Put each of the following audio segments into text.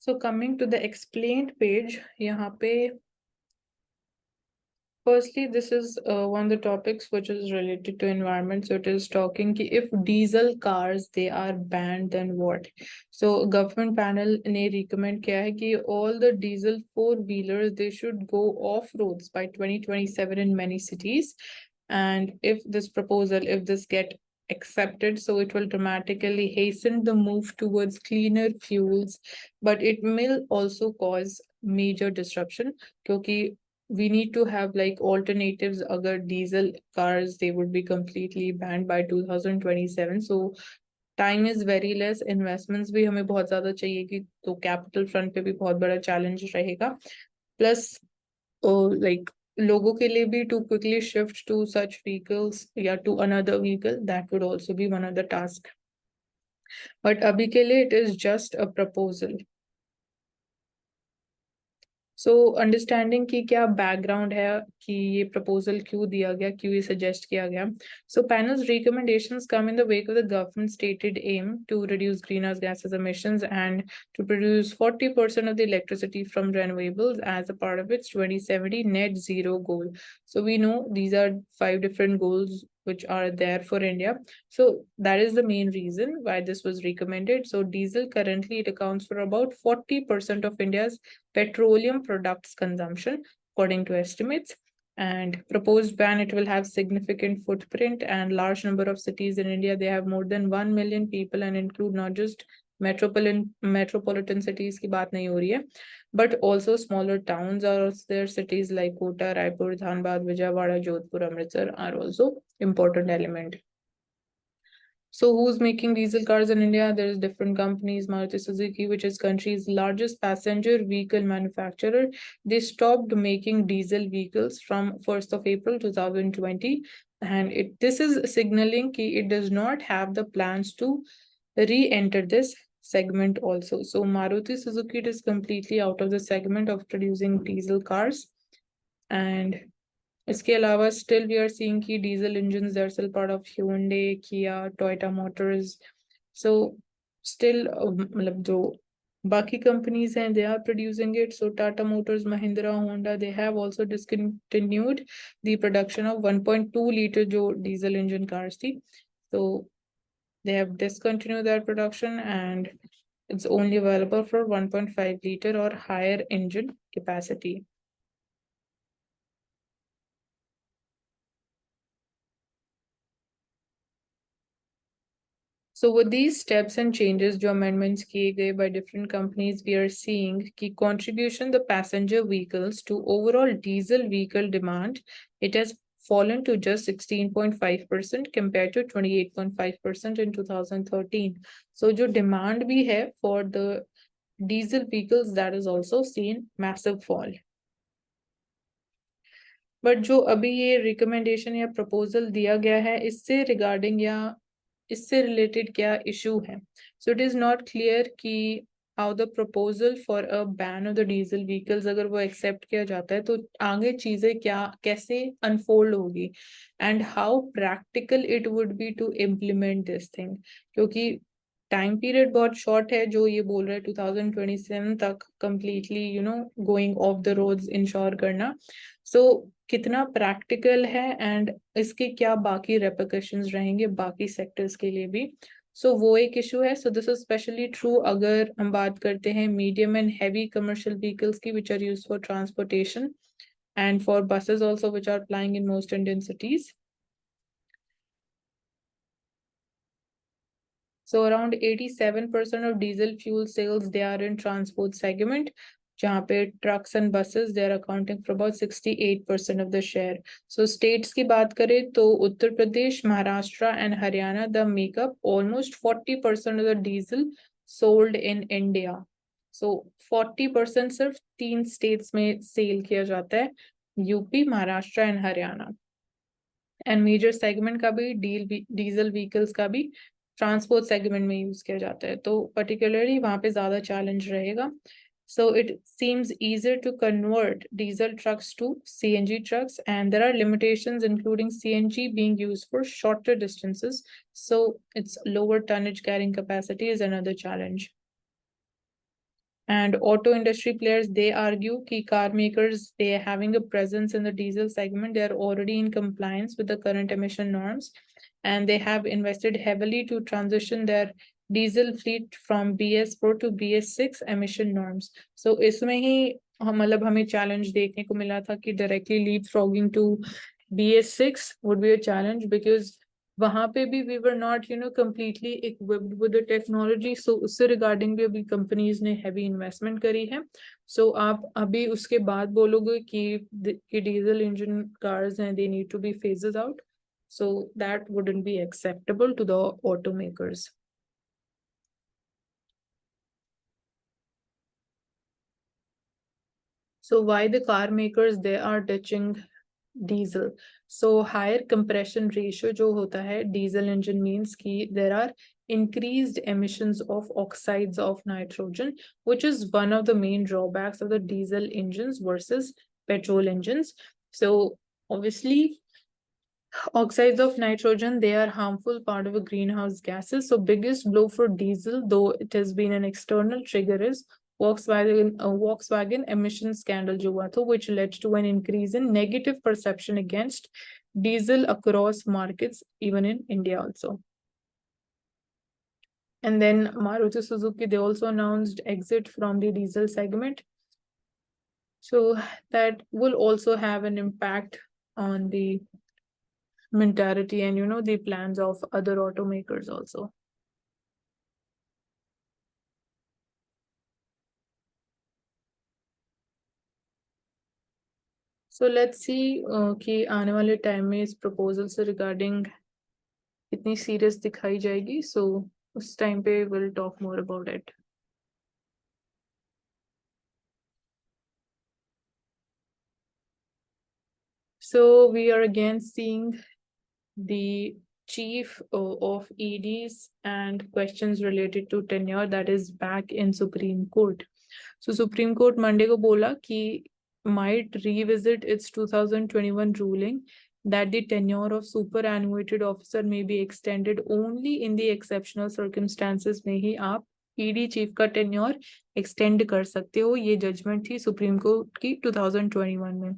So coming to the explained page, यहाँ पे firstly, this is one of the topics which is related to environment. So it is talking ki if diesel cars they are banned, then what? So government panel ने recommend किया है कि all the diesel four-wheelers they should go off roads by 2027 in many cities. And if this get accepted, so it will dramatically hasten the move towards cleaner fuels, but it will also cause major disruption क्योंकि we need to have like alternatives agar diesel cars they would be completely banned by 2027. So time is very less, investments भी हमें बहुत ज्यादा चाहिए कि तो capital front पे भी बहुत बड़ा challenge रहेगा, plus like लोगों के लिए भी to quickly shift to such vehicles या to another vehicle, that would also be one of the task. But अभी के लिए it is just a proposal. So understanding की क्या बैकग्राउंड है कि ये प्रपोजल क्यों दिया गया, क्यों ये सजेस्ट किया गया. So panel's recommendations come in the wake of the government stated aim to reduce green house gases emissions and to produce 40% of the electricity from renewables as a part of its 2070 net zero goal. So we know these are 5 different goals which are there for India. So that is the main reason why this was recommended. So diesel currently it accounts for about 40% of India's petroleum products consumption, according to estimates. And proposed ban, it will have significant footprint and large number of cities in India. They have more than 1 million people and include not just metropolitan cities की बात नहीं हो रही है, but also smaller towns are there. Cities like Kota, Raipur, Dhanbad, Vijayawada, Jodhpur, Amritsar are also important element. So who's making diesel cars in India? There's different companies. Maruti Suzuki, which is country's largest passenger vehicle manufacturer, they stopped making diesel vehicles from 1st of April 2020. And this is signaling that it does not have the plans to re-enter this segment also. So Maruti Suzuki is completely out of the segment of producing diesel cars. And इसके अलावा still we are seeing कि diesel engines they are still part of Hyundai, Kia, Toyota Motors. So still मतलब जो बाकी companies हैं they are producing it. So Tata Motors, Mahindra, Honda they have also discontinued the production of 1.2 liter जो diesel engine cars थी. So they have discontinued their production and it's only available for 1.5 liter or higher engine capacity. So with these steps and changes, जो amendments किए गए by different companies, we are seeing कि contribution the passenger vehicles to overall diesel vehicle demand, it has fallen to just 16.5% compared to 28.5% in 2013. So जो demand भी है for the diesel vehicles, that is also seen massive fall. But जो अभी ये recommendation या proposal दिया गया है, इससे regarding या इससे related क्या issue है. So it is not clear कि how the proposal for a ban of the diesel vehicles अगर वो accept किया जाता है तो आगे चीजें क्या कैसे unfold होगी and how practical it would be to implement this thing. क्योंकि टाइम पीरियड बहुत शॉर्ट है जो ये बोल रहे हैं 2027 तक completely going off the roads ensure करना. So कितना प्रैक्टिकल है एंड इसके क्या बाकी रेपरकशंस रहेंगे बाकी सेक्टर्स के लिए भी. सो वो एक इशू है. So this is specially true अगर हम बात करते हैं medium and heavy commercial vehicles की which are used for transportation and for buses also which are plying in most Indian cities. So around 87% of diesel fuel sales they are in transport segment, जहाँ पे trucks and buses they are accounting for about 68% of the share. So states की बात करें तो Uttar Pradesh, Maharashtra and Haryana the make up almost 40% of the diesel sold in India. So 40% सिर्फ 3 states में cell किया जाता है, UP, Maharashtra and Haryana. And major segment का भी डीजल व्हीकल्स का भी ट्रांसपोर्ट सेगमेंट में यूज किया जाता है, तो पर्टिकुलरली वहां पे ज्यादा चैलेंज रहेगा. So it seems easier to convert diesel trucks to CNG trucks, and there are limitations including CNG being used for shorter distances. So its lower tonnage carrying capacity is another challenge. And auto industry players, they argue कि car makers, they are having a presence in the diesel segment. They are already in compliance with the current emission norms, and they have invested heavily to transition their diesel fleet from BS4 to BS6 emission norms. So इसमें ही मतलब हमें challenge देखने को मिला था कि directly leapfrogging to BS6 would be a challenge, because वहां पे भी we were not completely equipped with the technology. So उससे regarding भी अभी companies ने heavy investment करी है. So आप अभी उसके बाद बोलोगे कि diesel engine cars हैं, they need to be phases out. So that wouldn't be acceptable to the automakers. So why the car makers, they are ditching diesel? So higher compression ratio जो होता है diesel engine means कि there are increased emissions of oxides of nitrogen, which is one of the main drawbacks of the diesel engines versus petrol engines. So obviously oxides of nitrogen, they are harmful part of a greenhouse gases. So biggest blow for diesel, though it has been an external trigger, is Volkswagen emission scandal जो हुआ था, which led to an increase in negative perception against diesel across markets, even in India also. And then Maruti Suzuki, they also announced exit from the diesel segment. So that will also have an impact on the mentality and the plans of other automakers also. So let's see कि आने वाले time में इस proposal से regarding कितनी serious दिखाई जाएगी. So उस टाइम पे we'll talk more about it. So we are again seeing the chief of EDs and questions related to tenure that is back in Supreme Court. So Supreme Court Monday को बोला कि might revisit its 2021 ruling that the tenure of superannuated officer may be extended only in the exceptional circumstances में ही आप ED chief का tenure extend कर सकते हो. ये judgment थी Supreme Court की 2021 में.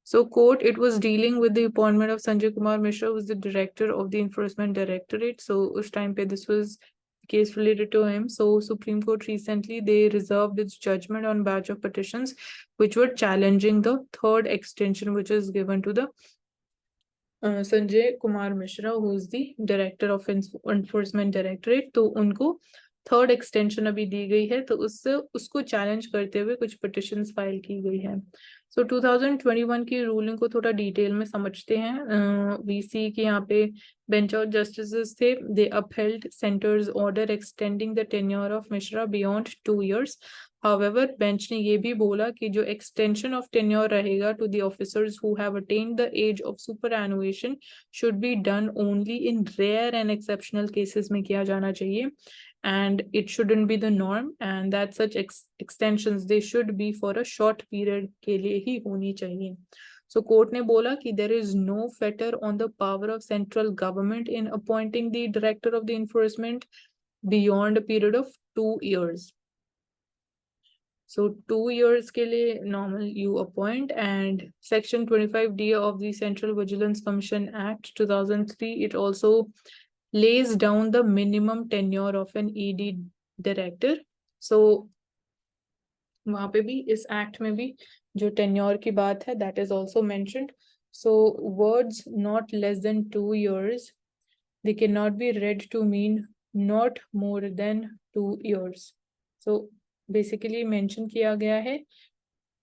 So court, it was dealing with the appointment of Sanjay Kumar Mishra, who was the director of the Enforcement Directorate. So us time pe this was case related to him. So Supreme Court recently, they reserved its judgment on batch of petitions which were challenging the third extension which is given to the Sanjay Kumar Mishra, who is the director of Enforcement Directorate. तो उनको third extension अभी दी गई है, तो उसको challenge करते हुए कुछ पिटिशंस फाइल की गई है. सो 2021 की रूलिंग को थोड़ा डिटेल में समझते हैं. वी सी कि यहाँ पे बेंच ऑफ जस्टिस थे, they upheld centre's order extending the tenure of Mishra beyond 2 years. However, bench ने ये भी बोला कि जो एक्सटेंशन ऑफ टेन्योर रहेगा to the officers who have attend the age of superannuation should be done only in rare and exceptional cases में किया जाना चाहिए, and it shouldn't be the norm, and that such extensions, they should be for a short period के लिए ही होनी चाहिए. So court ने बोला कि there is no fetter on the power of central government in appointing the director of the enforcement beyond a period of 2 years. So 2 years के लिए normal you appoint, and section 25D of the Central Vigilance Commission Act 2003, it also lays down the minimum tenure of an ED director. So वहाँ पे भी इस act में भी जो tenure की बात है, that is also mentioned. So words not less than 2 years, they cannot be read to mean not more than 2 years. So basically mention किया गया है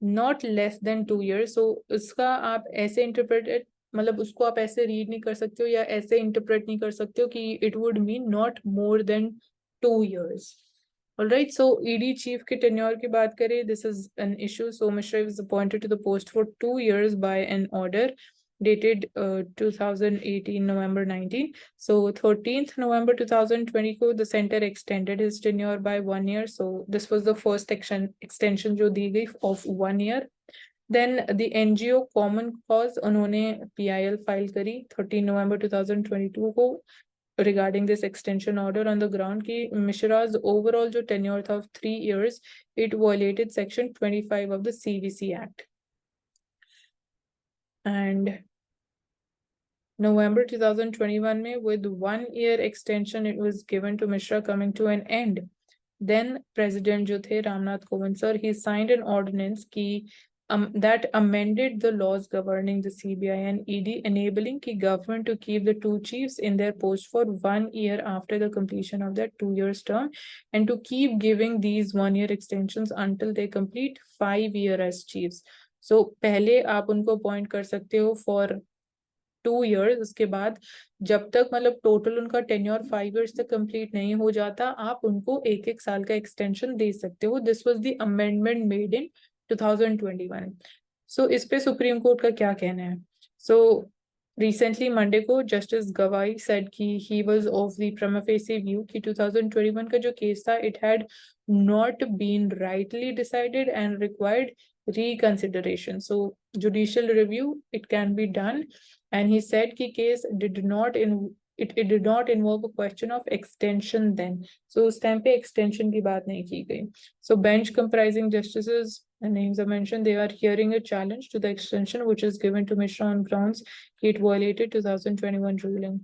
not less than 2 years. So उसका आप ऐसे interpret, मतलब उसको आप ऐसे रीड नहीं कर सकते हो या ऐसे इंटरप्रेट नहीं कर सकते हो कि it would mean not more than 2 years. Alright, so ED chief के tenure की बात करें, this is an issue. So Mishra was appointed to the post for 2 years by an order dated 2018 November 19. So 13th November 2020 को the center extended his tenure by 1 year. So this was the first extension जो दी गई of 1 year. Then the NGO Common Cause, उन्होंने PIL file करी 13 November 2022 को, regarding this extension order on the ground कि Mishra's overall जो tenure था of 3 years, it violated section 25 of the CVC Act. And November 2021 में with 1 year extension it was given to Mishra coming to an end. Then President जो थे Ramnath Kovind sir, he signed an ordinance कि that amended the laws governing the CBI and ED, enabling the government to keep the two chiefs in their post for 1 year after the completion of their 2 years term, and to keep giving these 1 year extensions until they complete 5 years as chiefs. So पहले आप उनको appoint कर सकते हो for 2 years, उसके बाद जब तक मतलब टोटल उनका टेन्योर 5 years तक कंप्लीट नहीं हो जाता, आप उनको 1-1 साल का एक्सटेंशन दे सकते हो. This was the amendment made in 2021. So इस पे सुप्रीम कोर्ट का क्या कहना है? सो रिसेंटली मंडे को जस्टिस गवाई सेड कि he was of the prima facie view कि 2021 का जो केस था it had not been rightly decided and required reconsideration. So judicial review it can be done, and he said ki case did not did not involve a question of extension then. So उस time पे extension की बात नहीं की गई. So bench comprising justices, the names are mentioned, they are hearing a challenge to the extension which is given to Mishra on grounds it violated 2021 ruling.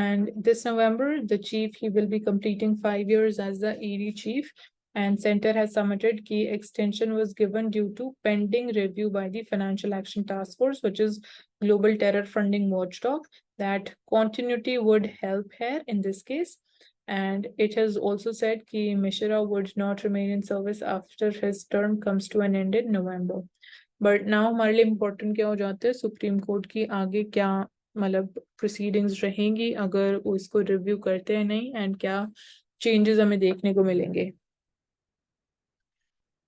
And this November, the chief, he will be completing 5 years as the ED chief, and center has submitted key extension was given due to pending review by the Financial Action Task Force, which is global terror funding watchdog, that continuity would help here in this case. And it has also said कि Mishra would not remain in service after his term comes to an end in November. But now हमारे लिए important क्या हो जाते हैं, supreme court की आगे क्या मतलब प्रोसीडिंग्स रहेंगी अगर उसको रिव्यू करते हैं नहीं, एंड क्या चेंजेस हमें देखने को मिलेंगे.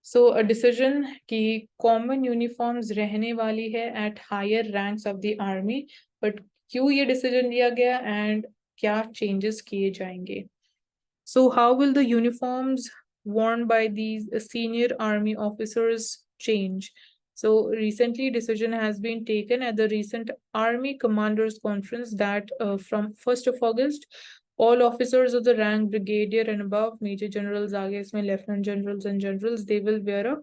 सो अ डिसीजन कि कॉमन यूनिफॉर्म्स रहने वाली है at higher ranks of the army, but क्यों ये डिसीजन लिया गया एंड क्या चेंजेस किए जाएंगे. So how will the uniforms worn by these senior army officers change? So recently decision has been taken at the recent Army Commanders Conference that from 1st of August, all officers of the rank brigadier and above, major generals, आगे इसमें lieutenant generals and generals, they will wear a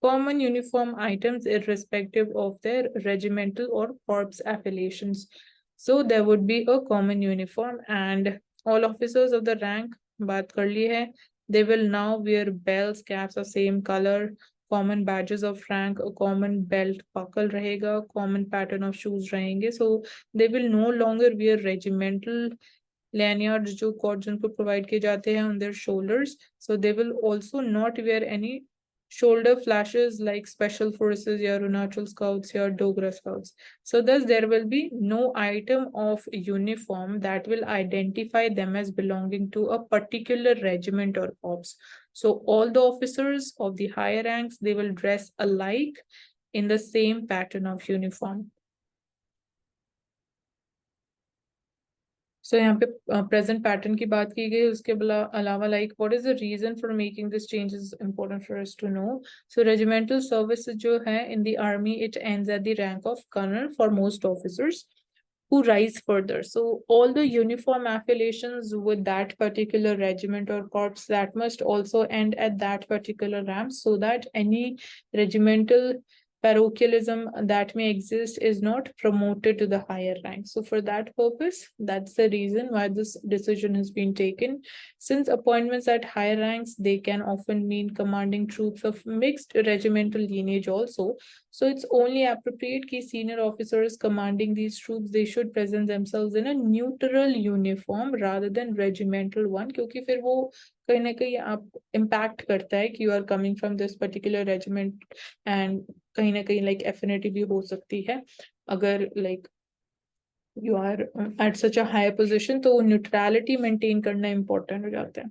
common uniform items irrespective of their regimental or corps affiliations. So there would be a common uniform, and all officers of the rank, बात कर ली है, they will now wear belts, caps of same color, common badges of rank, a common belt buckle रहेगा, common pattern of shoes रहेंगे. So they will no longer wear regimental lanyards जो corps को provide किए जाते हैं on their shoulders. So they will also not wear any shoulder flashes like special forces या Arunachal Scouts या Dogra Scouts. So thus there will be no item of uniform that will identify them as belonging to a particular regiment or corps. So all the officers of the higher ranks, they will dress alike in the same pattern of uniform. So यहाँ पे present pattern की बात की गई, उसके अलावा like what is the reason for making this change is important for us to know. So regimental service जो है in the army, it ends at the rank of colonel for most officers who rise further. So all the uniform affiliations with that particular regiment or corps, that must also end at that particular rank, so that any regimental parochialism that may exist is not promoted to the higher rank. So for that purpose, that's the reason why this decision has been taken. Since appointments at higher ranks, they can often mean commanding troops of mixed regimental lineage also. So it's only appropriate कि senior officers commanding these troops, they should present themselves in a neutral uniform rather than regimental one, क्योंकि फिर वो कहीं ना कहीं आप impact करता है कि you are coming from this particular regiment, and कहीं ना कहीं like affinity भी हो सकती है अगर like you are at such a high position, तो neutrality maintain करना important हो जाता है.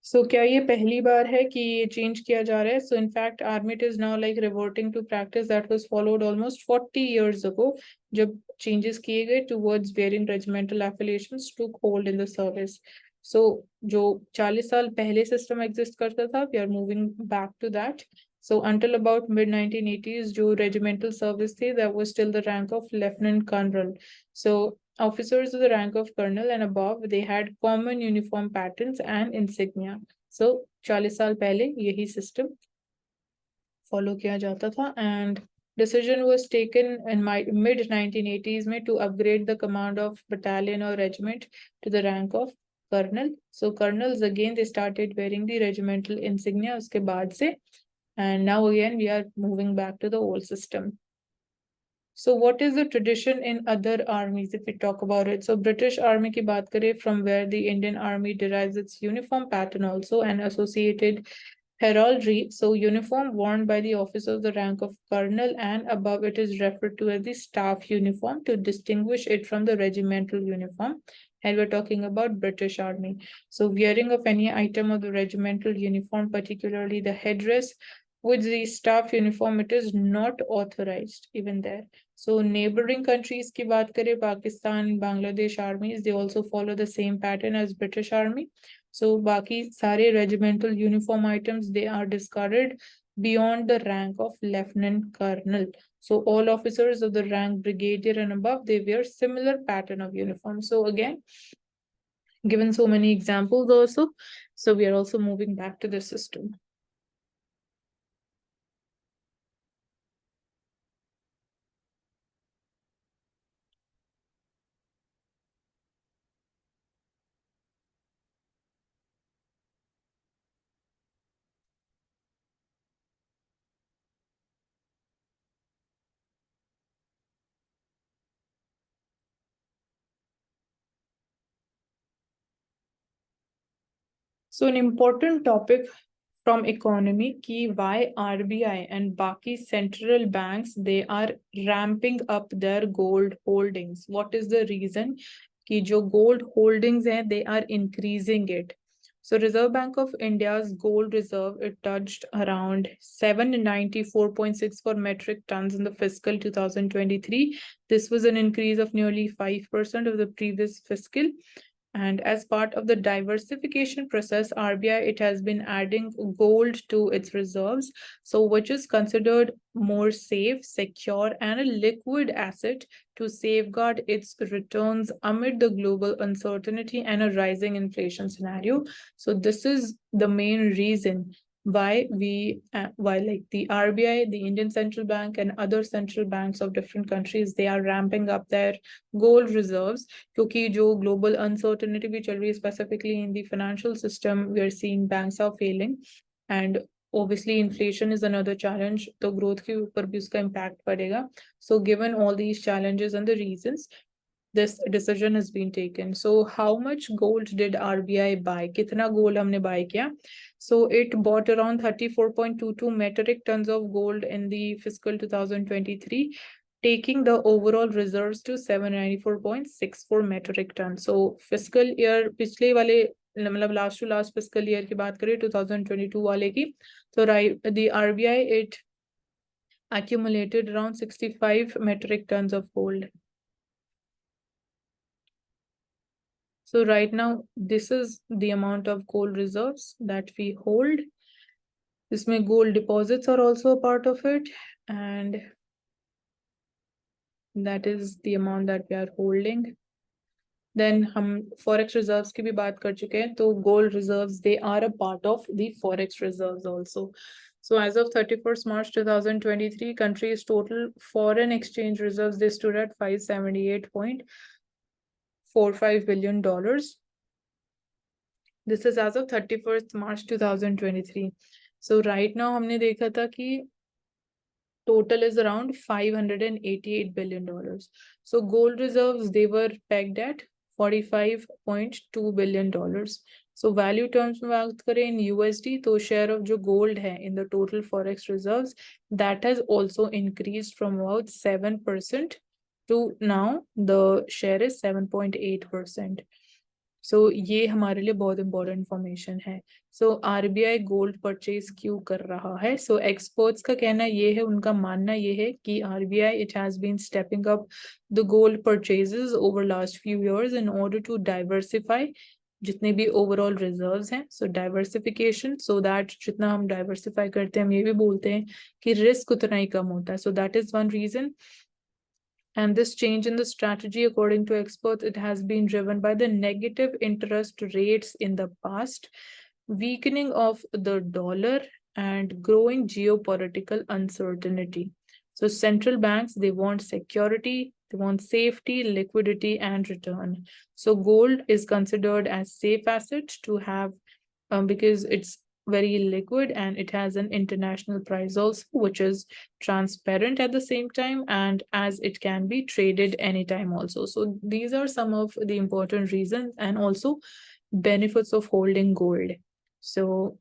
So क्या ये पहली बार है कि ये चेंज किया जा रहा है? So in fact, army is now like reverting to practice that was followed almost 40 years ago, जब changes किए गए towards wearing regimental affiliations took hold in the service. So जो 40 साल पहले system exist करता था, we are moving back to that. So until about mid 1980s, जो regimental service थे, that was still the rank of lieutenant colonel. So officers of the rank of colonel and above, they had common uniform patterns and insignia. So 40 साल पहले यही system follow किया जाता था, and decision was taken in my mid 1980s में to upgrade the command of battalion or regiment to the rank of colonel. So colonels again they started wearing the regimental insignia उसके बाद से, and now again we are moving back to the old system. So what is the tradition in other armies if we talk about it? So British Army की बात करें, from where the Indian Army derives its uniform pattern also and associated heraldry. So uniform worn by the officer of the rank of colonel and above it is referred to as the staff uniform to distinguish it from the regimental uniform. And we're talking about British Army. So wearing of any item of the regimental uniform, particularly the headdress, with the staff uniform, it is not authorized even there. So neighboring countries की बात करें, Pakistan, Bangladesh armies, they also follow the same pattern as British Army. So बाकी सारे regimental uniform items, they are discarded beyond the rank of lieutenant colonel. So all officers of the rank brigadier and above, they wear similar pattern of uniform. So again, given so many examples also, so we are also moving back to the system. So an important topic from economy ki why RBI and Baki central banks, they are ramping up their gold holdings. What is the reason? Ki jo gold holdings hai, they are increasing it. So Reserve Bank of India's gold reserve, it touched around 794.64 metric tons in the fiscal 2023. This was an increase of nearly 5% of the previous fiscal. And as part of the diversification process, RBI, it has been adding gold to its reserves, so which is considered more safe, secure, and a liquid asset to safeguard its returns amid the global uncertainty and a rising inflation scenario. So this is the main reason why like the RBI, the Indian Central Bank, and other central banks of different countries, they are ramping up their gold reserves. क्योंकि जो global uncertainty भी चल रही है, specifically in the financial system, we are seeing banks are failing, and obviously inflation is another challenge, तो growth के ऊपर भी उसका impact पड़ेगा. So given all these challenges and the reasons, this decision has been taken. So how much gold did RBI buy? कितना gold हमने buy किया? So it bought around 34.22 metric tons of gold in the fiscal 2023, taking the overall reserves to 794.64 metric tons. So fiscal year पिछले वाले मतलब last to last fiscal year की बात करें 2022 वाले की, तो the RBI, it accumulated around 65 metric tons of gold. So right now, this is the amount of gold reserves that we hold. Isme gold deposits are also a part of it, and that is the amount that we are holding. Then हम forex reserves की भी बात कर चुके हैं, तो gold reserves, they are a part of the forex reserves also. So as of 31st March 2023, country's total foreign exchange reserves, they stood at $578.45 billion. This is as of 31st March 2023. So right now हमने देखा था कि total is around $588 billion. So gold reserves, they were pegged at $45.2 billion. So value terms में बात करें in USD, तो share of जो gold है in the total forex reserves, that has also increased from about 7% to now the share is 7.8%. So ये हमारे लिए बहुत important information है. So RBI gold purchase क्यों कर रहा है? So experts का कहना ये है, उनका मानना ये है कि RBI, it has been stepping up the gold purchases over last few years in order to diversify जितने भी ओवरऑल रिजर्व्स हैं, सो डाइवर्सिफिकेशन, सो दैट जितना हम डाइवर्सिफाई करते हैं हम ये भी बोलते हैं कि रिस्क उतना ही कम होता है. So that is one reason. And this change in the strategy, according to experts, it has been driven by the negative interest rates in the past, weakening of the dollar, and growing geopolitical uncertainty. So central banks, they want security, they want safety, liquidity, and return. So gold is considered as safe asset to have, because it's very liquid and it has an international price also, which is transparent at the same time, and as it can be traded anytime also. So these are some of the important reasons and also benefits of holding gold. So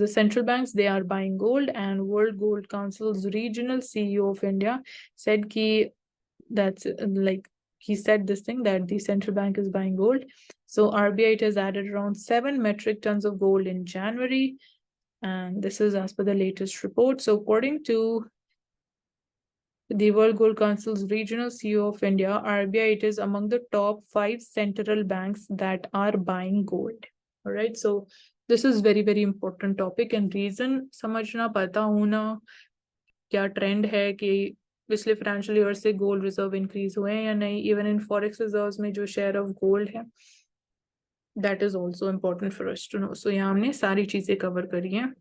the central banks, they are buying gold, and World Gold Council's regional CEO of India said that's like he said this thing that the central bank is buying gold. So RBI, it has added around 7 metric tons of gold in January, and this is as per the latest report. So according to the World Gold Council's regional CEO of India, RBI, it is among the top 5 central banks that are buying gold. All right, so this is very important topic, and reason समझना पता होना क्या trend है कि पिछले financial year से gold reserve increase हुए हैं या नहीं, इवन इन फॉरेक्स रिजर्व्स में जो शेयर ऑफ गोल्ड है, that is also important for us to know. So यहाँ हमने सारी चीजें कवर करी हैं.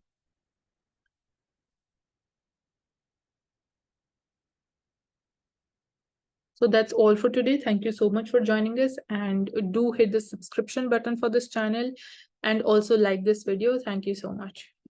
So that's all for today. Thank you so much for joining us, and do hit the subscription button for this channel and also like this video. Thank you so much.